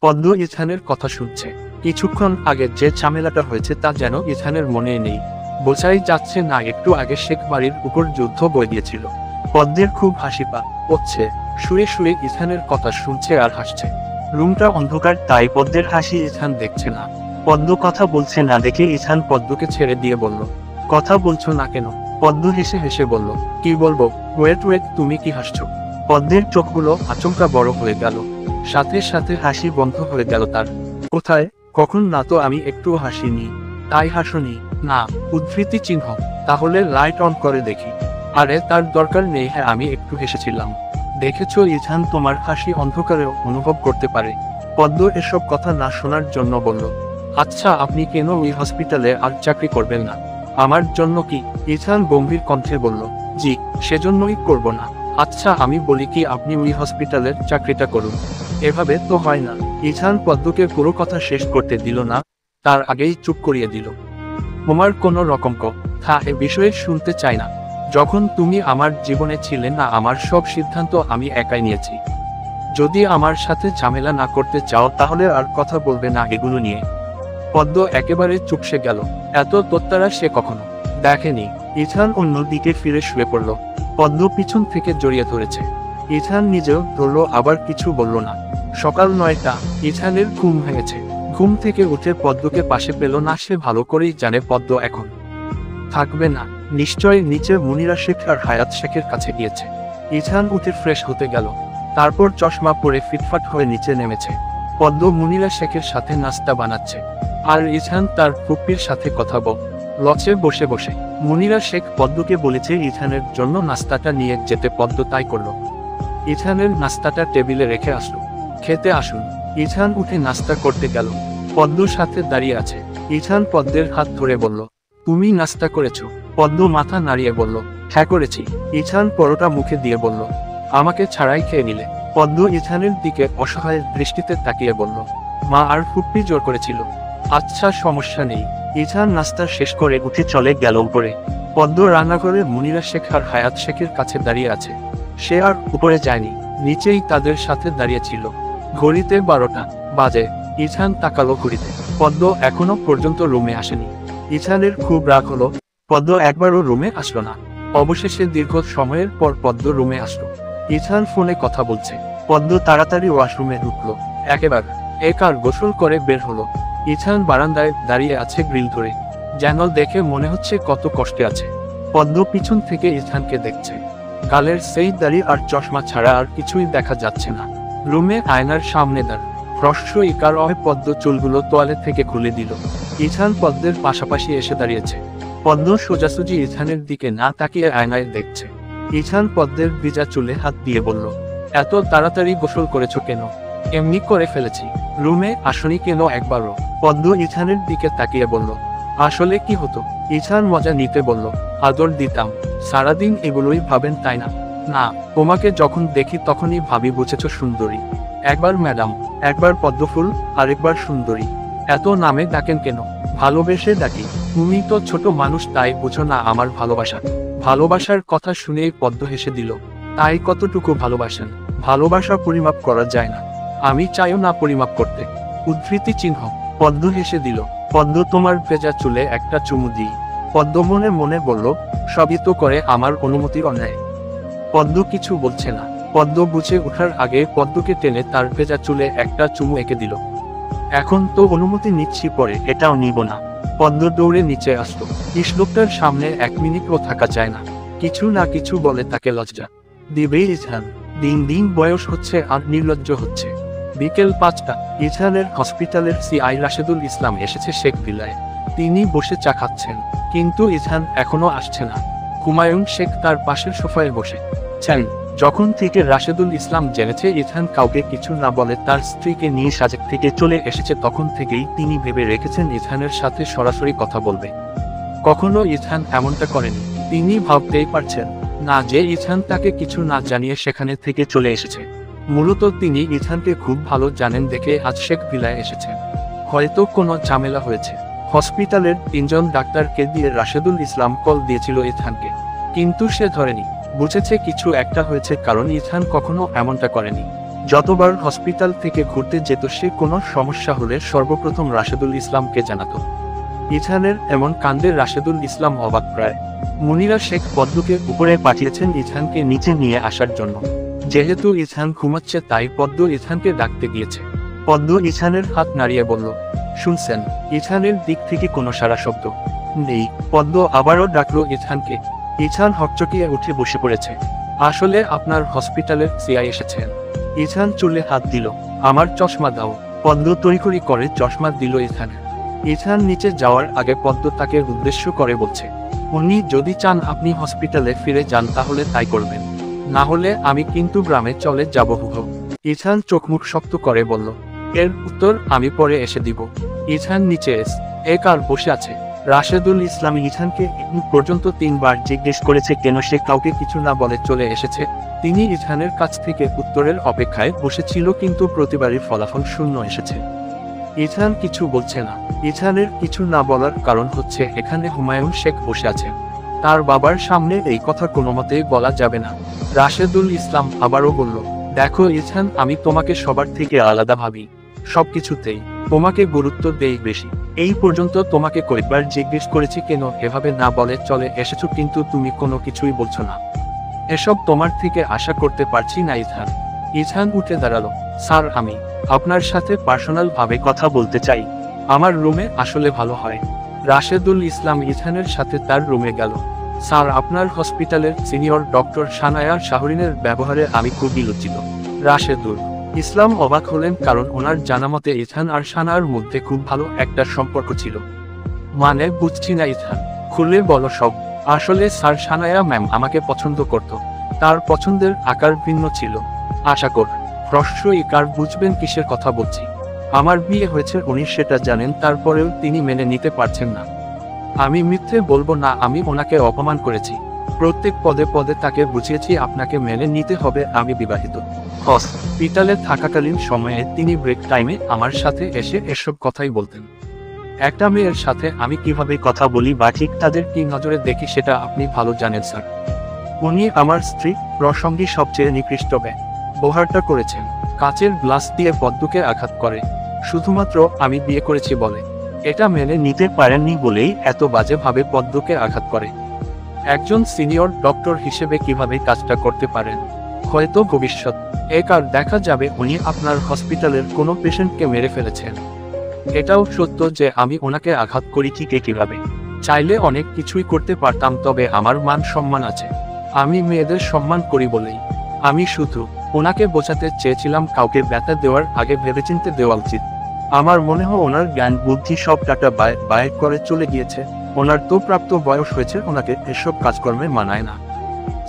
পদ্ম ইথানের কথা শুনছে। কিছুক্ষণ আগে যে ঝামেলাটা হয়েছে তা যেন ইথানের মনে নেই। বোঝাই যাচ্ছে না একটু আগে শেখ বাড়ির উপর যুদ্ধ বয়ে দিয়েছিল। পদ্মের খুব হাসি হচ্ছে, শুয়ে শুয়ে ইথানের কথা শুনছে আর হাসছে। রুমটা অন্ধকার, তাই পদ্মের হাসি ইথান দেখছে না। পদ্ম কথা বলছে না দেখে ইথান পদ্মকে ছেড়ে দিয়ে বলল, কথা বলছো না কেন? পদ্ম হেসে হেসে বলল, কি বলবো? ওয়েট ওয়েট, তুমি কি হাসছো? পদ্মের চোখগুলো আচমকা বড় হয়ে গেল, সাথে সাথে হাসি বন্ধ হয়ে গেল তার। কোথায়, কখন? না তো আমি একটু হাসিনি। তাই হাসনি? না। উদ্ধৃতি চিহ্ন। তাহলে লাইট অন করে দেখি। আরে তার দরকার নেই। হ্যাঁ, আমি একটু হেসেছিলাম। দেখেছো ইথান, তোমার হাসি অন্ধকারেও অনুভব করতে পারে। পদ্ম এসব কথা না শোনার জন্য বলল, আচ্ছা আপনি কেন ওই হসপিটালে আর চাকরি করবেন না? আমার জন্য কি? ইথান গম্ভীর কণ্ঠে বলল, জি, সেজন্যই করব না। আচ্ছা আমি বলি কি, আপনি ওই হসপিটালের চাকরিটা করুন। এভাবে তো হয় না। ইথান পদ্মকে পুরো কথা শেষ করতে দিল না, তার আগেই চুপ করিয়ে দিল। তোমার কোনো রকম কথা এ বিষয়ে শুনতে চাই না। যখন তুমি আমার জীবনে ছিলে না, আমার সব সিদ্ধান্ত আমি একাই নিয়েছি। যদি আমার সাথে ঝামেলা না করতে চাও তাহলে আর কথা বলবে না এগুলো নিয়ে। পদ্ম একেবারে চুপসে গেল। এত তোত্তারা সে কখনো দেখেনি। ইথান অন্যদিকে ফিরে শুয়ে পড়ল। পদ্ম পিছন থেকে জড়িয়ে ধরেছে। ইথান নিজেও ধরল, আবার কিছু বলল না। সকাল 9টা। ইথানের ঘুম ভেঙেছে। ঘুম থেকে উঠে পদ্মকে পাশে পেল না। সে ভালো করেই জানে পদ্ম এখন থাকবে না। নিশ্চয় নিচে মুনিরা শেখ আর হায়াত শেখের কাছে গিয়েছে। ইথান উঠে ফ্রেশ হতে গেল, তারপর চশমা পরে ফিটফাট হয়ে নিচে নেমেছে। পদ্ম মুনিরা শেখের সাথে নাস্তা বানাচ্ছে, আর ইথান তার ফুপ্পির সাথে কথা লচে বসে বসে। মুনিরা শেখ পদ্মকে বলেছে ইথানের জন্য নাস্তাটা নিয়ে যেতে। পদ্ম তাই করল। ইথানের নাস্তাটা টেবিলে রেখে আসলো। খেতে আসুন। ইথান উঠে নাস্তা করতে গেল। পদ্মর সাথে দাঁড়িয়ে আছে। ইথান পদ্মের হাত ধরে বলল, তুমি নাস্তা করেছো? পদ্ম মাথা নাড়িয়ে বলল, হ্যাঁ করেছি। ইথান পরোটা মুখে দিয়ে বলল, আমাকে ছাড়াই খেয়ে নিলে? পদ্ম ইথানের দিকে অসহায় দৃষ্টিতে তাকিয়ে বলল, মা আর ফুপ্পি জোর করেছিল। আচ্ছা সমস্যা নেই। ইথান নাস্তা শেষ করে উঠে চলে গেল উপরে। পদ্ম রান্নাঘরে মুনিরা শেখ আর হায়াত শেখের কাছে দাঁড়িয়ে আছে। সে আর উপরে যায়নি, নিচেই তাদের সাথে দাঁড়িয়েছিল। ঘড়িতে 12টা বাজে। ইথান তাকালো ঘড়িতে। পদ্ম এখনো পর্যন্ত রুমে আসেনি। ইথানের খুব রাগ হলো। পদ্ম একবারও রুমে আসলো না। অবশেষে দীর্ঘ সময়ের পর পদ্ম রুমে আসলো। ইথান ফোনে কথা বলছে। পদ্ম তাড়াতাড়ি ওয়াশরুমে ঢুকলো। একার গোসল করে বের হলো। ইথান বারান্দায় দাঁড়িয়ে আছে গ্রিল ধরে, যেন দেখে মনে হচ্ছে কত কষ্টে আছে। পদ্ম পিছন থেকে ইথানকে দেখছে। গালের সেই দাড়ি আর চশমা ছাড়া আর কিছুই দেখা যাচ্ছে না। রুমে আয়নার সামনে ইকার পদ্ম চুলগুলো তোয়ালে থেকে খুলে দিল। ইথান পদ্মের পাশাপাশি এসে দাঁড়িয়েছে। পদ্ম সোজাসুজি ইথানের দিকে না তাকিয়ে আয়নায় দেখছে। ইথান পদ্মের ভিজা চুলে হাত দিয়ে বলল, এত তাড়াতাড়ি গোসল করেছো কেন? এমনি করে ফেলেছি। রুমে আসনি কেন একবারও? পদ্ম ইথানের দিকে তাকিয়ে বলল, আসলে কি হতো? ইথান মজা নিতে বলল, আদর দিতাম। সারাদিন এগুলোই ভাবেন তাই না? না, তোমাকে যখন দেখি তখনই ভাবি, বুঝেছ সুন্দরী। একবার ম্যাডাম, একবার পদ্মফুল, আরেকবার সুন্দরী। এত নামে ডাকেন কেন? ভালোবেসে ডাকি। তুমি তো ছোট মানুষ, তাই বুঝো না আমার ভালোবাসা। ভালোবাসার কথা শুনেই পদ্ম হেসে দিল। তাই কতটুকু ভালোবাসেন? ভালোবাসা পরিমাপ করা যায় না। আমি চাইও না পরিমাপ করতে। উদ্ধৃতি চিহ্ন। পদ্ম হেসে দিল। পদ্ম তোমার ভেজা চুলে একটা চুমু দিই। পদ্ম মনে মনে বলল, সবই তো করে আমার অনুমতির অন্যায়। পদ্ম কিছু বলছে না। পদ্ম বুঝে ওঠার আগে পদ্মকে টেনে তার ভেজা চুলে একটা চুমু এঁকে দিল। এখন তো অনুমতি নিচ্ছি, পরে এটাও নিব না। পদ্ম দৌড়ে নিচে আসলো। লোকটার সামনে 1 মিনিটও থাকা যায় না। কিছু না কিছু বলে তাকে লজ্জা দিবেই ইথান। দিন দিন বয়স হচ্ছে আর নির্লজ্জ হচ্ছে। বিকেল 5টা। ইথানের হসপিটালের সিআই রাশেদুল ইসলাম এসেছে শেখ ভিলায়। তিনি বসে চা খাচ্ছেন, কিন্তু ইথান এখনো আসছে না। হুমায়ুন শেখ তার পাশের সোফায় বসেছেন। যখন থেকে রাশেদুল ইসলাম জেনেছে ইথান কাউকে কিছু না বলে তার স্ত্রীকে নিয়ে সাজেক থেকে চলে এসেছে, তখন থেকেই তিনি ভেবে রেখেছেন ইথানের সাথে সরাসরি কথা বলবে। কখনো ইথান এমনটা করেনি। তিনি ভাবতেই পারছেন না যে ইথান তাকে কিছু না জানিয়ে সেখানে থেকে চলে এসেছে। মূলত তিনি ইথানকে খুব ভালো জানেন দেখে আজ শেখ ভিলায় এসেছেন। হয়তো কোনো ঝামেলা হয়েছে। হসপিটালের 3জন ডাক্তারকে দিয়ে রাশেদুল ইসলাম কল দিয়েছিল ইথানকে, কিন্তু সে ধরেনি। বুঝেছে কিছু একটা হয়েছে, কারণ ইথান কখনো এমনটা করেনি। যতবার হসপিটাল থেকে ঘুরতে যেত সে কোনো সমস্যা হলে সর্বপ্রথম রাশেদুল ইসলামকে জানাতো। ইছানের এমন কাণ্ডে রাশেদুল ইসলাম অবাক প্রায়। মুনিরা শেখ পদ্মকে উপরে পাঠিয়েছেন ইছানকে নিচে নিয়ে আসার জন্য। যেহেতু ইছান ঘুমাচ্ছে তাই পদ্ম ইছানকে ডাকতে গিয়েছে। পদ্ম ইছানের হাত নাড়িয়ে বলল, শুনছেন? ইছানের দিক থেকে কোনো সারা শব্দ নেই। পদ্ম আবারও ডাকলো ইছানকে। ইছান হকচকিয়ে উঠে বসে পড়েছে। আসলে আপনার হসপিটালের সিআই এসেছেন। ইছান চুলে হাত দিল। আমার চশমা দাও। পদ্ম তড়িঘড়ি করে চশমা দিল ইছানের। ইছান নিচে যাওয়ার আগে পদ্ম তাকে উদ্দেশ্য করে বলছে, উনি যদি চান আপনি হসপিটালে ফিরে যান তাহলে তাই করবেন, না হলে আমি কিন্তু গ্রামে চলে যাব। হুহু। ইছান চোখমুখ শক্ত করে বলল, এর উত্তর আমি পরে এসে দিব। ইছান নিচে এক আর বসে আছে। রাশেদুল ইসলাম ইছানকে এখন পর্যন্ত 3 বার জিজ্ঞেস করেছে কেন সে কাউকে কিছু না বলে চলে এসেছে। তিনি ইছানের কাছ থেকে উত্তরের অপেক্ষায় বসেছিল, কিন্তু প্রতিবারই ফলাফল শূন্য এসেছে। ইছান কিছু বলছে না। ইছানের কিছু না বলার কারণ হচ্ছে এখানে হুমায়ুন শেখ বসে আছেন। তার বাবার সামনে এই কথা কোনো মতেই বলা যাবে না। রাশেদুল ইসলাম আবারও বলল, দেখো ইছান, আমি তোমাকে সবার থেকে আলাদা ভাবি, সবকিছুতেই তোমাকে গুরুত্ব দেই বেশি। এই পর্যন্ত তোমাকে কয়েকবার জিজ্ঞেস করেছি কেন এভাবে না বলে চলে এসেছো, কিন্তু তুমি কোনো কিছুই বলছো না। এসব তোমার থেকে আশা করতে পারছি না ইছান। ইছান উঠে দাঁড়ালো। স্যার, আমি আপনার সাথে পার্সোনাল ভাবে কথা বলতে চাই। আমার রুমে আসলে ভালো হয়। রাশেদুল ইসলাম ইছানের সাথে তার রুমে গেল। স্যার, আপনার হসপিটালের সিনিয়র ডক্টর সানায়া শাহরিনের ব্যবহারে আমি খুবই লজ্জিত। রাশেদুল ইসলাম অবাক হলেন, কারণ ওনার জানামতে ইছান আর সানার মধ্যে খুব ভালো একটা সম্পর্ক ছিল। মানে বুঝছি না ইছান, খুলে বলো সব। আসলে স্যার, সানায়া ম্যাম আমাকে পছন্দ করত। তার পছন্দের আকার ভিন্ন ছিল। আশা কর প্রশ্রয়ী কার বুঝবেন কিসের কথা বলছি। আমার বিয়ে হয়েছে উনি সেটা জানেন, তারপরেও তিনি মেনে নিতে পারছেন না। আমি মিথ্যে বলবো না, আমি ওনাকে অপমান করেছি। প্রত্যেক পদে পদে তাকে বুঝিয়েছি আপনাকে মেনে নিতে হবে, আমি বিবাহিত। হসপিটালে থাকাকালীন সময়ে তিনি ব্রেক টাইমে আমার সাথে এসে এসব কথাই বলতেন। একটা মেয়ের সাথে আমি কিভাবে কথা বলি বা ঠিক তাদের কি নজরে দেখি সেটা আপনি ভালো জানেন স্যার। উনি আমার স্ত্রী প্রসঙ্গী সবচেয়ে নিকৃষ্ট ব্যবহারটা করেছেন। কাচের গ্লাস দিয়ে পদ্মকে আঘাত করে, শুধুমাত্র আমি বিয়ে করেছি বলে। এটা মেনে নিতে পারেননি বলেই এত বাজেভাবে পদ্মকে আঘাত করে। একজন সিনিয়র ডক্টর হিসেবে কিভাবে কাজটা করতে পারেন? হয়তো ভবিষ্যৎ আর দেখা যাবে উনি আপনার হসপিটালের কোনো পেশেন্টকে মেরে ফেলেছেন। এটাও সত্য যে আমি ওনাকে আঘাত করি ঠিক কিভাবে। চাইলে অনেক কিছুই করতে পারতাম, তবে আমার মান সম্মান আছে। আমি মেয়েদের সম্মান করি বলেই। আমি শুধু ওনাকে বোঝাতে চেয়েছিলাম কাউকে ব্যথা দেওয়ার আগে ভেবেচিন্তে দেওয়া উচিত। আমার মনে হয় ওনার জ্ঞান বুদ্ধি সব টাটা বাইর করে চলে গিয়েছে। ওনার তো প্রাপ্ত বয়স হয়েছে, ওনাকে এসব কাজকর্মে মানায় না।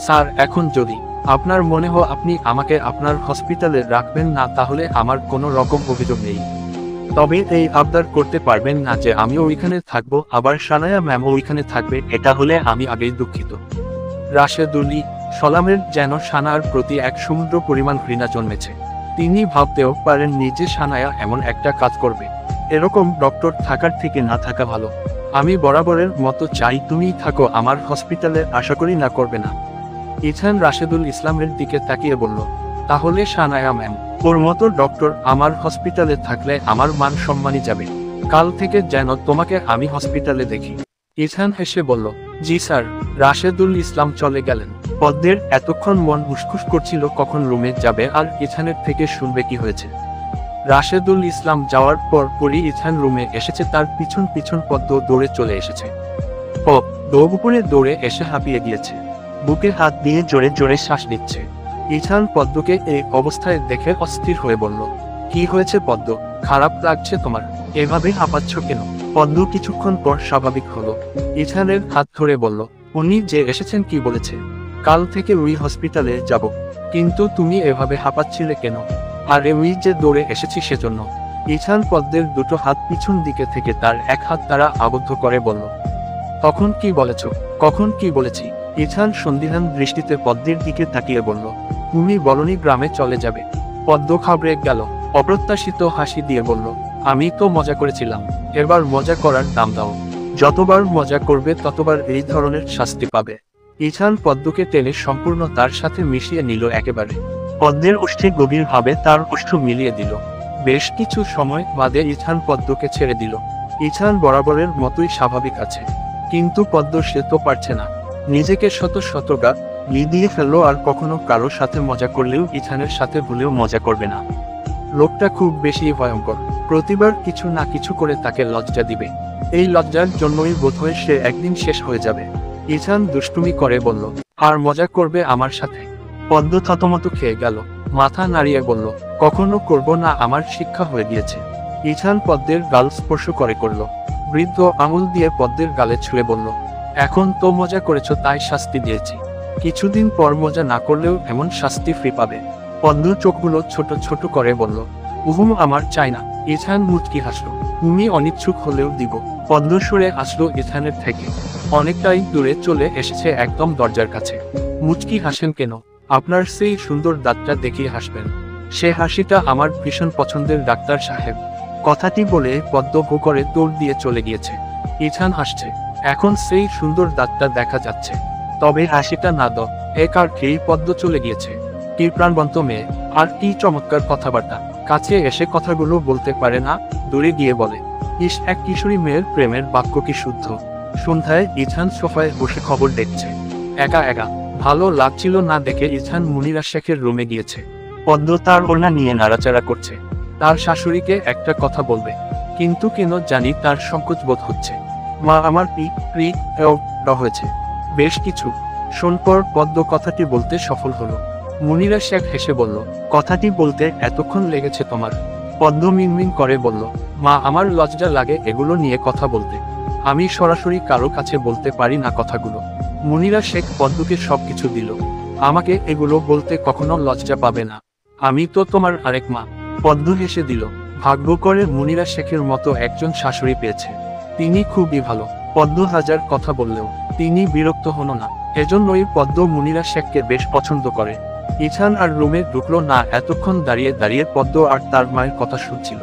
স্যার, এখন যদি আপনার মনে হয় আপনি আমাকে আপনার হসপিটালে রাখবেন না, তাহলে আমার কোনো রকম অভিযোগ নেই। তবে এই আবদার করতে পারবেন না যে আমিও ওইখানে থাকবো, আবার সানায়া ম্যামও ওইখানে থাকবে। এটা হলে আমি আগেই দুঃখিত। রাশেদুল ইসলামের যেন সানার প্রতি এক সমুদ্র পরিমাণ ঘৃণা জন্মেছে। তিনি ভাবতেও পারেননি যে সানায়া এমন একটা কাজ করবে। এরকম ডক্টর থাকার থেকে না থাকা ভালো। আমি বরাবরের মতো চাই তুমিই থাকো আমার হসপিটালে, আশা করি না করবে না। ইছান রাশেদুল ইসলামের দিকে তাকিয়ে বলল, তাহলে সানায়া ম্যাম ওর মতো ডক্টর আমার হসপিটালে থাকলে আমার মান সম্মানই যাবে। কাল থেকে যেন তোমাকে আমি হসপিটালে দেখি। ইছান হেসে বলল, জি স্যার। রাশেদুল ইসলাম চলে গেলেন। পদ্মের এতক্ষণ মন উসখুস করছিল কখন রুমে যাবে আর ইছানের থেকে শুনবে কি হয়েছে। রাশেদুল ইসলাম যাওয়ার পরই ইছান রুমে এসেছে। তার পিছন পিছন পদ্ম দৌড়ে চলে এসেছে। উপরে দৌড়ে এসে হাঁপিয়ে গিয়েছে। বুকে হাত দিয়ে জোরে জোরে শ্বাস নিচ্ছে। ইছান পদ্মকে এই অবস্থায় দেখে অস্থির হয়ে বলল, কি হয়েছে পদ্ম? খারাপ লাগছে তোমার? এভাবে হাঁপাচ্ছ কেন? পদ্ম কিছুক্ষণ পর স্বাভাবিক হলো। ইছানের হাত ধরে বলল, উনি যে এসেছেন কি বলেছে? কাল থেকে ওই হসপিটালে যাব। কিন্তু তুমি এভাবে হাঁপাচ্ছিলে কেন? আর ওই যে দৌড়ে এসেছি সেজন্য। ইছান পদ্মের দুটো হাত পিছন দিকে থেকে তার এক হাত দ্বারা আবদ্ধ করে বলল, তখন কি বলেছ? কখন কি বলেছি? ইছান সন্দিহান দৃষ্টিতে পদ্মের দিকে তাকিয়ে বলল, তুমি বলনি গ্রামে চলে যাবে। পদ্ম ঘাবড়ে গেল। অপ্রত্যাশিত হাসি দিয়ে বলল, আমি তো মজা করেছিলাম। এবার মজা করার দাম দাও। যতবার মজা করবে ততবার এই ধরনের শাস্তি পাবে। ইছান পদ্মকে টেনে সম্পূর্ণ তার সাথে মিশিয়ে নিল একেবারে। পদ্মের ওষ্ঠে গভীরভাবে তার ওষ্ঠ মিলিয়ে দিল। বেশ কিছু সময় বাদে ইছান পদ্মকে ছেড়ে দিল। ইছান বরাবরের মতোই স্বাভাবিক আছে, কিন্তু পদ্ম সে তো পারছে না। নিজেকে শত শতগা দিয়ে ফেললো, আর কখনো কারোর সাথে মজা করলেও ইছানের সাথে ভুলেও মজা করবে না। লোকটা খুব বেশি ভয়ঙ্কর, প্রতিবার কিছু না কিছু করে তাকে লজ্জা দিবে। এই লজ্জার জন্যই বোধহয় সে একদিন শেষ হয়ে যাবে। ইছান দুষ্টুমি করে বলল, আর মজা করবে আমার সাথে? পদ্ম থতমত খেয়ে গেল, মাথা নাড়িয়ে বলল, কখনো করব না, আমার শিক্ষা হয়ে গিয়েছে। ইছান পদ্মের গাল স্পর্শ করল। বৃদ্ধ আঙুল দিয়ে পদ্মের গালে ছুঁয়ে বলল, এখন তো মজা করেছ তাই শাস্তি দিয়েছি, কিছুদিন পর মজা না করলেও এমন শাস্তি ফ্রি পাবে। পদ্ম চোখগুলো ছোট ছোট করে বলল, উহুম, আমার চাই না। ইছান মুচকি হাসল, তুমি অনিচ্ছুক হলেও দিব। পদ্ম সরে আসলো ইছানের থেকে, অনেকটাই দূরে চলে এসেছে, একদম দরজার কাছে। মুচকি হাসেন কেন? আপনার সেই সুন্দর দাঁতটা দেখিয়ে হাসবেন। সে হাসিটা আমার ভীষণ পছন্দের, ডাক্তার সাহেব। কথাটি বলে পদ্ম হো করে দৌড় দিয়ে চলে গিয়েছে। ইছান হাসছে, এখন সেই সুন্দর দাঁতটা দেখা যাচ্ছে, তবে হাসিটা না দ। এক আর খেয়েই পদ্ম চলে গিয়েছে। কি প্রাণবন্ত মেয়ে, আর কি চমৎকার কথাবার্তা। কাছে এসে কথাগুলো বলতে পারে না, দূরে গিয়ে বলে। ইস, এক কিশোরী মেয়ের প্রেমের বাক্য কি শুদ্ধ। সন্ধ্যায় ইছান সোফায় বসে খবর দেখছে, একা একা। ভালো লাগছিল না দেখে ইছান মুনিরা শেখের রুমে গিয়েছে। পদ্ম তার ওড়না নিয়ে নাড়াচাড়া করছে। তার শাশুড়িকে একটা কথা বলবে, কিন্তু কেন জানি তার সংকোচ বোধ হচ্ছে। মা, আমার হয়েছে বেশ কিছু শোন পর পদ্ম কথাটি বলতে সফল হলো। মুনিরা শেখ হেসে বলল, কথাটি বলতে এতক্ষণ লেগেছে তোমার? পদ্ম মিনমিন করে বলল, মা, আমার লজ্জা লাগে এগুলো নিয়ে কথা বলতে। আমি সরাসরি কারো কাছে বলতে পারি না কথাগুলো। মুনিরা শেখ পদ্মকে সবকিছু দিল। আমাকে এগুলো বলতে কখনো লজ্জা পাবে না, আমি তো তোমার আরেক মা। পদ্ম হেসে দিল, ভাগ্য করে মুনিরা শেখের মতো একজন শাশুড়ি পেয়েছে, তিনি খুবই ভালো। পদ্ম হাজার কথা বললেও তিনি বিরক্ত হন না, এজন্যই পদ্ম মুনিরা শেখকে বেশ পছন্দ করে। ইছান আর রুমে ঢুকলো না, এতক্ষণ দাঁড়িয়ে দাঁড়িয়ে পদ্ম আর তার মায়ের কথা শুনছিল।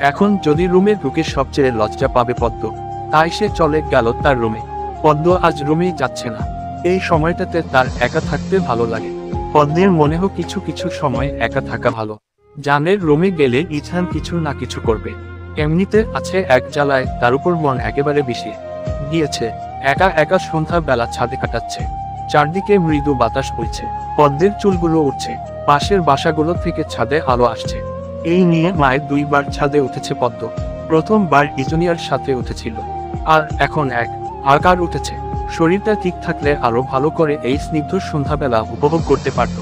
এখন যদি রুমে ঢুকে সবচেয়ে লজ্জা পাবে পদ্ম, তাই সে চলে গেল তার রুমে। পদ্ম আজ রুমেই যাচ্ছে না, এই সময়টাতে তার একা থাকতে ভালো লাগে। পদ্মের মনে হোক কিছু কিছু সময় একা থাকা ভালো, জানের রুমে গেলে ইছান কিছু না কিছু করবে। এমনিতে আছে এক জ্বালায়, তার উপর মন একেবারে বিষিয়ে গিয়েছে। একা একা সন্ধ্যা বেলা ছাদে কাটাচ্ছে, চারদিকে মৃদু বাতাস বইছে, পদ্মের চুলগুলো উঠছে, পাশের বাসাগুলো থেকে ছাদে আলো আসছে। এই নিয়ে মায়ের 2 বার ছাদে উঠেছে পদ্ম। প্রথমবার ইজুনিয়ার সাথে উঠেছিল, আর এখন আকার উঠেছে। শরীরটা ঠিক থাকলে আরো ভালো করে এই স্নিগ্ধ সন্ধ্যাবেলা উপভোগ করতে পারত,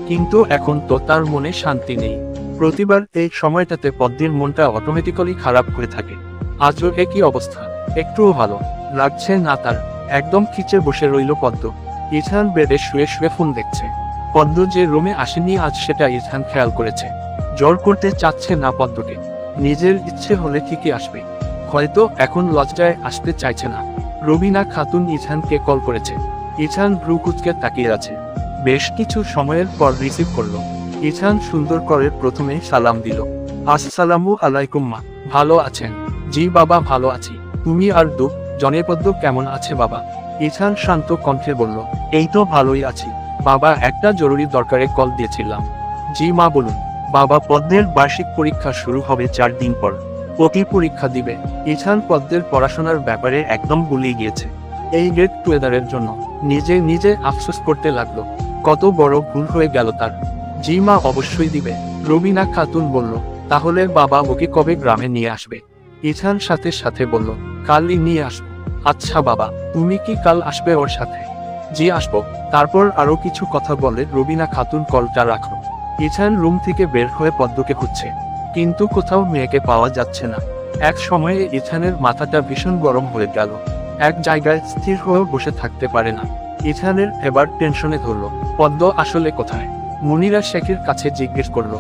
কিন্তু এখন তো তার মনে শান্তি নেই। প্রতিবার এই সময়টাতে পদ্মের মনটা অটোমেটিক্যালি খারাপ হয়ে থাকে। আজও একই অবস্থা, একটুও ভালো লাগছে না তার। একদম খিচে বসে রইল পদ্ম। ইছান বেডে শুয়ে শুয়ে ফোন দেখছে। পদ্ম যে রুমে আসেনি আজ, সেটা ইছান খেয়াল করেছে। জোর করতে চাচ্ছে না পদ্মকে, নিজের ইচ্ছে হলে ঠিকই আসবে। হয়তো এখন লজ্জায় আসতে চাইছে না। রবিনা খাতুন ইছানকে কল করেছে। ইছান ভ্রু কুঁচকে তাকিয়ে আছে। বেশ কিছু সময়ের পর রিসিভ করলো। ইছান সুন্দর করে প্রথমে সালাম দিল, আসসালামু আলাইকুম মা, ভালো আছেন? জি বাবা, ভালো আছি। তুমি আর জনেপদ্ম কেমন আছে বাবা? ইছান শান্ত কণ্ঠে বলল, এই তো ভালোই আছি বাবা, একটা জরুরি দরকারে কল দিয়েছিলাম। জি মা, বলুন। বাবা, পদ্মের বার্ষিক পরীক্ষা শুরু হবে 4 দিন পর, ও কি পরীক্ষা দিবে? ইছান পদ্মের পড়াশোনার ব্যাপারে একদম গুলিয়ে গিয়েছে। এই গ্রেড 2 জন্য নিজে নিজে আফসোস করতে লাগলো, কত বড় ভুল হয়ে গেল তার। জি মা, অবশ্যই দিবে, রবিনা খাতুন বলল। তাহলে বাবা ওকে কবে গ্রামে নিয়ে আসবে? ইছান সাথে সাথে বলল, কালই নিয়ে আসবো। আচ্ছা বাবা, তুমি কি কাল আসবে ওর সাথে? জি আসবো। তারপর আরো কিছু কথা বলে রবিনা খাতুন কলটা রাখলো। ইছান রুম থেকে বের হয়ে পদ্মকে খুঁজছে, কিন্তু কোথাও মেয়েকে পাওয়া যাচ্ছে না। এক সময়ে ইছানের মাথাটা ভীষণ গরম হয়ে গেল, এক জায়গায় স্থির হয়ে বসে থাকতে পারে না। ইছানের এবার টেনশনে ধরল, পদ্ম আসলে কোথায়? মুনিরা শেখের কাছে জিজ্ঞেস করলো,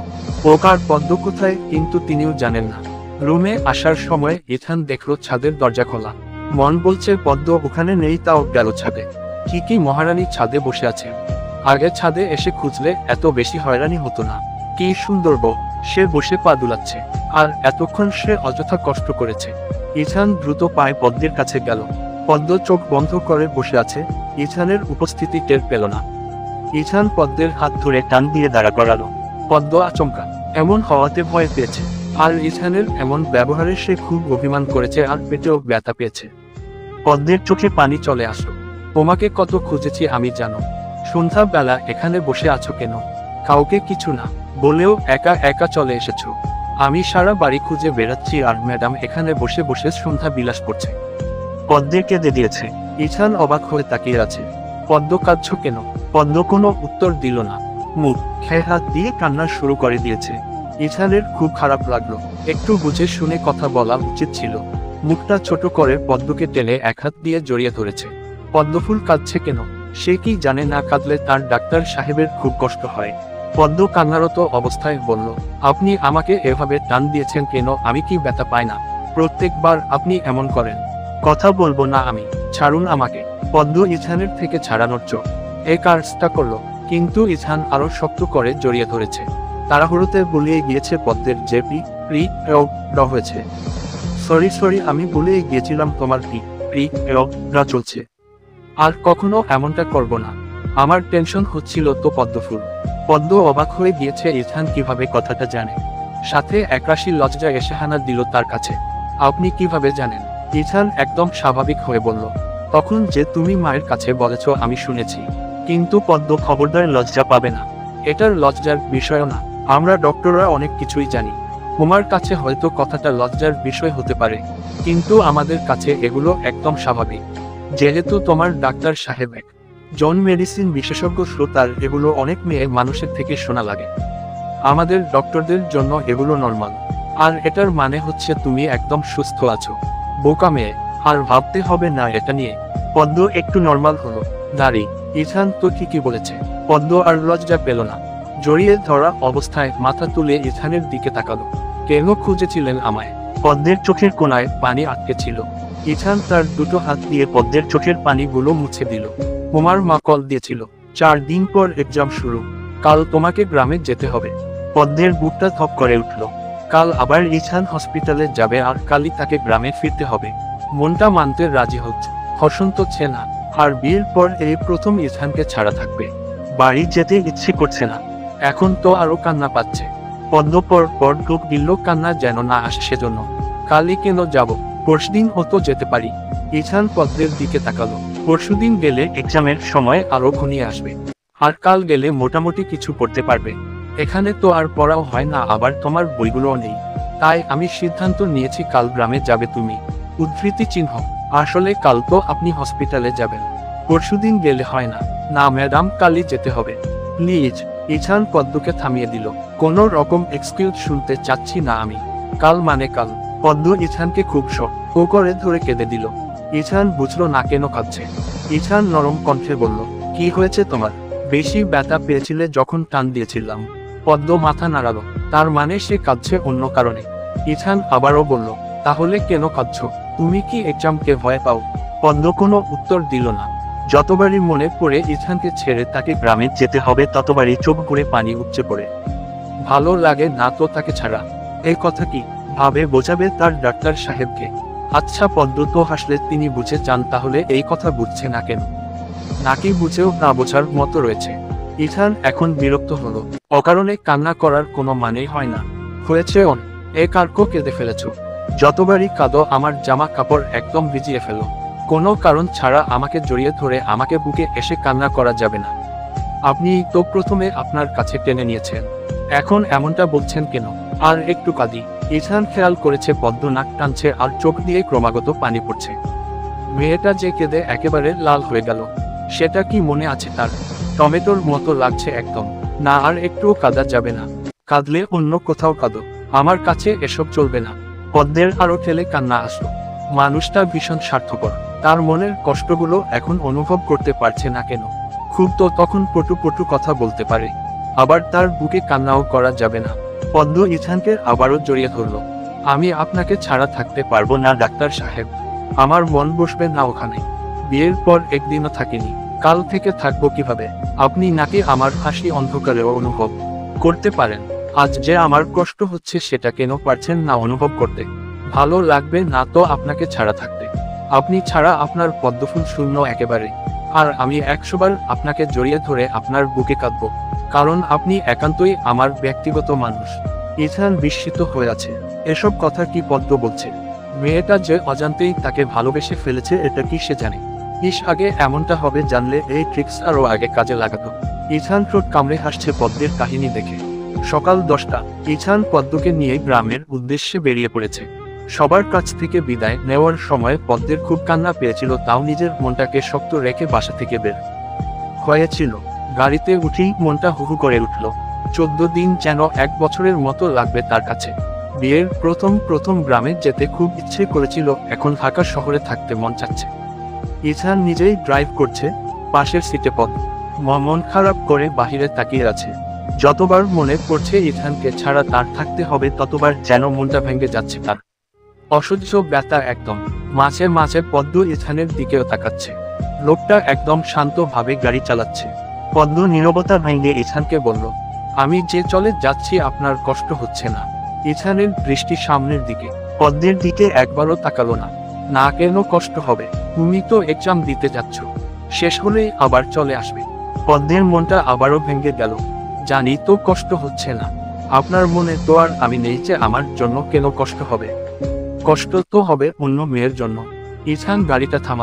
ওকার পদ্ম কোথায়, কিন্তু তিনিও জানেন না। রুমে আসার সময় ইছান দেখলো ছাদের দরজা খোলা। মন বলছে পদ্ম ওখানে নেই, তাও গেল ছাদে। ঠিকই মহারানী ছাদে বসে আছে। আগে ছাদে এসে খুঁজলে এত বেশি হয়রানি হতো না। কি সুন্দর বউ, সে বসে পা দুলাচ্ছে, আর এতক্ষণ সে অযথা কষ্ট করেছে। ইছান দ্রুত পায়ে পদ্মের কাছে গেল। পদ্ম চোখ বন্ধ করে বসে আছে, ইছানের উপস্থিতি টের পেল না। ইছান পদ্মের হাত ধরে টান দিয়ে দাঁড়া করালো। পদ্ম আচমকা এমন হওয়াতে ভয় পেয়েছে, আর ইছানের এমন ব্যবহারে সে খুব অভিমান করেছে আর পেটেও ব্যথা পেয়েছে। পদ্মের চোখে পানি চলে আসলো। তোমাকে কত খুঁজেছি আমি জানো। সন্ধ্যা বেলা এখানে বসে আছো কেন? কাউকে কিছু না বলেও একা একা চলে এসেছো। আমি সারা বাড়ি খুঁজে বেড়াচ্ছি আর ম্যাডাম এখানে বসে বসে সন্ধ্যা বিলাস করছে। পদ্মের কেঁদে দিয়েছে। ইছান অবাক হয়ে তাকিয়ে আছে। পদ্ম কাঁদছো কেন? পদ্ম কোনো উত্তর দিল না, মুখ খেয়ে হাত দিয়ে কান্না শুরু করে দিয়েছে। ইছানের খুব খারাপ লাগলো। একটু বুঝে শুনে কথা বলা উচিত ছিল। মুখটা ছোট করে পদ্মকে টেনে এক হাত দিয়ে জড়িয়ে ধরেছে। পদ্মফুল কাঁদছে কেন? সে কি জানে না কাঁদলে তার ডাক্তার সাহেবের খুব কষ্ট হয়। পদ্ম কান্নারত অবস্থায় বলল, আপনি আমাকে এভাবে টান দিয়েছেন কেন? আমি কি ব্যথা পাই না? প্রত্যেকবার আপনি এমন করেন। কথা বলবো না আমি, ছাড়ুন আমাকে। পদ্ম ইছানের থেকে ছাড়ানোর চোখ এ কাজটা করলো, কিন্তু ইছান আরো শক্ত করে জড়িয়ে ধরেছে। তাড়াহুড়োতে বলিয়ে গিয়েছে পদ্মের যে হয়েছে। সরি আমি ভুলে গিয়েছিলাম তোমার রা চলছে। আর কখনো এমনটা করব না। আমার টেনশন হচ্ছিল তো। পদ্মফুল। পদ্ম অবাক হয়ে গিয়েছে ইছান কিভাবে কথাটা জানে। সাথে একরাশি লজ্জা এসে হানা দিল তার কাছে। আপনি কিভাবে জানেন? ইছান একদম স্বাভাবিক হয়ে বলল, তখন যে তুমি মায়ের কাছে বলেছ আমি শুনেছি। কিন্তু পদ্ম খবরদার লজ্জা পাবে না। এটার লজ্জার বিষয় না। আমরা ডক্টররা অনেক কিছুই জানি। তোমার কাছে হয়তো কথাটা লজ্জার বিষয় হতে পারে, কিন্তু আমাদের কাছে এগুলো একদম স্বাভাবিক। যেহেতু তোমার ডাক্তার সাহেব জন মেডিসিন বিশেষজ্ঞ, শ্রোতার এগুলো অনেক মেয়ে মানুষের থেকে শোনা লাগে। আমাদের ডক্টরদের জন্য এগুলো নর্মাল। আর এটার মানে হচ্ছে তুমি একদম সুস্থ আছো। বোকা মেয়ে, আর ভাবতে হবে না এটা নিয়ে। পদ্ম একটু নর্মাল হলো। দাঁড়ি, ইছান তো ঠিকই বলেছে। পদ্ম আর লজ্জা পেল না। জড়িয়ে ধরা অবস্থায় মাথা তুলে ইছানের দিকে তাকালো। কেন খুঁজেছিলেন আমায়? পদ্মের চোখের কোণায় পানি আটকে ছিল। ইছান তার দুটো হাত দিয়ে পদ্মের চোখের পানিগুলো মুছে দিল। তোমার মা কল দিয়েছিল। 4 দিন পর এক্সাম শুরু। কাল তোমাকে গ্রামে যেতে হবে। পদ্মের বুকটা থপ করে উঠল। কাল আবার ইছান হসপিটালে যাবে আর কালই তাকে গ্রামে ফিরতে হবে। মনটা মানতে রাজি হচ্ছে, হসন্তছে না। আর বিয়ের পর এই প্রথম ইছানকে ছাড়া থাকবে। বাড়ি যেতে ইচ্ছে করছে না। এখন তো আরো কান্না পাচ্ছে। পদ্ম পর ঢোক দিল, কান্না যেন না আসে সেজন্য। কালই কেন যাব? পরশুদিন হতো যেতে পারি। ইছান পদ্মের দিকে তাকালো। পরশুদিন গেলে এক্সামের সময় আরো ঘনিয়ে আসবে। আর কাল গেলে মোটামুটি কিছু পড়তে পারবে। এখানে তো আর পড়াও হয় না, আবার তোমার বইগুলোও নেই। তাই আমি সিদ্ধান্ত নিয়েছি কাল গ্রামে যাবে তুমি। উদ্ধৃতি চিহ্ন। আসলে কাল তো আপনি হসপিটালে যাবেন। পরশুদিন গেলে হয় না। না ম্যাডাম, কালই যেতে হবে প্লিজ। ইছান পদ্মকে থামিয়ে দিল। কোনো রকম এক্সকিউজ শুনতে চাচ্ছি না আমি। কাল মানে কাল। পদ্ম ইছানকে খুব শক্ত করে ধরে কেঁদে দিল। ইছান বুঝলো না কেন কাঁদছে। ইছান নরম কণ্ঠে বলল, কি হয়েছে তোমার? বেশি ব্যথা পেয়েছিলে যখন টান দিয়েছিলাম। পদ্ম মাথা নাড়ালো। তার মানে সে কাঁদছে অন্য কারণে। ইছান আবারও বলল, তাহলে কেন কাঁদছো? তুমি কি এক্সামকে ভয় পাও? পদ্ম কোনো উত্তর দিল না। যতবারই মনে পড়ে ইছানকে ছেড়ে তাকে গ্রামে যেতে হবে, ততবারই চোখ ভরে পানি উপচে পড়ে। ভালো লাগে না তো তাকে ছাড়া। এই কথা কি ভাবে বোঝাবে তার ডাক্তার সাহেবকে? আচ্ছা, পদ্ম তো হাসলে তিনি বুঝে যান, তাহলে এই কথা বুঝছে না কেন? নাকি বুঝেও না বোঝার মতো রয়েছে? ইছান এখন বিরক্ত হলো। অকারণে কান্না করার কোনো মানেই হয় না। হয়েছে এ কারকো কেঁদে ফেলেছ। যতবারই কাঁদো আমার জামা কাপড় একদম ভিজিয়ে ফেলো। কোনো কারণ ছাড়া আমাকে জড়িয়ে ধরে আমাকে বুকে এসে কান্না করা যাবে না। আপনি তো প্রথমে আপনার কাছে টেনে নিয়েছেন, এখন এমনটা বলছেন কেন? আর একটু কাঁদি। ইছান খেয়াল করেছে পদ্ম নাক টানছে আর চোখ দিয়ে ক্রমাগত পানি পড়ছে। মেয়েটা যে কেঁদে একেবারে লাল হয়ে গেল, সেটা কি মনে আছে তার? টমেটোর মতো লাগছে একদম। না, আর একটুও কাঁদা যাবে না। কাঁদলে অন্য কোথাও কাঁদো, আমার কাছে এসব চলবে না। পদ্মের আরো ঠেলে কান্না আসলো। মানুষটা ভীষণ স্বার্থপর। তার মনের কষ্টগুলো এখন অনুভব করতে পারছে না কেন? খুব তো তখন পটু কথা বলতে পারে। আবার তার বুকে কান্নাও করা যাবে না। পদ্ম ইছানকে আবারও জড়িয়ে ধরল। আমি আপনাকে ছাড়া থাকতে পারবো না ডাক্তার সাহেব। আমার মন বসবে না ওখানে। বিয়ের পর একদিনও থাকিনি, কাল থেকে থাকবো কিভাবে? আপনি নাকি আমার হাসি অন্ধকারেও অনুভব করতে পারেন। আজ যে আমার কষ্ট হচ্ছে সেটা কেন পারছেন না অনুভব করতে? ভালো লাগবে না তো আপনাকে ছাড়া থাকতে? আপনি ছাড়া আপনার পদ্মফুল শূন্য একেবারে। আর আমি 100 বার আপনাকে জড়িয়ে ধরে আপনার বুকে কাঁদবো, কারণ আপনি একান্তই আমার ব্যক্তিগত মানুষ। ইথান বিস্মিত হয়ে আছে। এসব কথা কি পদ্ম বলছে? মেয়েটা যে অজান্তেই তাকে ভালোবেসে ফেলেছে এটা কি সে জানে? আগে এমনটা হবে জানলে এই ট্রিক্স আরও আগে কাজে লাগাতো। ইথান ঠোঁট কামড়ে হাসছে পদ্মের কাহিনী দেখে। সকাল 10টা। ইথান পদ্মকে নিয়ে গ্রামের উদ্দেশ্যে বেরিয়ে পড়েছে। সবার কাছ থেকে বিদায় নেওয়ার সময় পদ্মের খুব কান্না পেয়েছিল, তাও নিজের মনটাকে শক্ত রেখে বাসা থেকে বের হয়েছিল। গাড়িতে উঠেই মনটা হুহু করে উঠল। 14 দিন যেন 1 বছরের মতো লাগবে তার কাছে। বিয়ের প্রথম গ্রামে যেতে খুব ইচ্ছে করেছিল, এখন ঢাকা শহরে থাকতে মন চাচ্ছে। ইথান নিজেই ড্রাইভ করছে, পাশের সিটে পদ্ম মন খারাপ করে বাহিরে তাকিয়ে আছে। যতবার মনে পড়ছে ইথানকে ছাড়া তার থাকতে হবে, ততবার যেন মনটা ভেঙে যাচ্ছে তার। অসহ্য ব্যথা একদম। মাঝে মাঝে পদ্ম ইথানের দিকেও তাকাচ্ছে। লোকটা একদম শান্তভাবে গাড়ি চালাচ্ছে। পদ্ম নীরবতা ভেঙে ইথানকে বলল, আমি যে চলে যাচ্ছি আপনার কষ্ট হচ্ছে না? ইথানের দৃষ্টি সামনের দিকে, পদ্মের দিকে একবারও তাকালো না। না, কেন কষ্ট হবে? তুমি তো এক্সাম দিতে যাচ্ছ, শেষ হলেই আবার চলে আসবে। পদ্মের মনটা আবারও ভেঙে গেল। জানি তো কষ্ট হচ্ছে না, আপনার মনে তো আর আমি নেই যে আমার জন্য কেন কষ্ট হবে? কষ্ট তো হবে অন্য মেয়ের জন্য। ইথান গাড়িটা থামাল।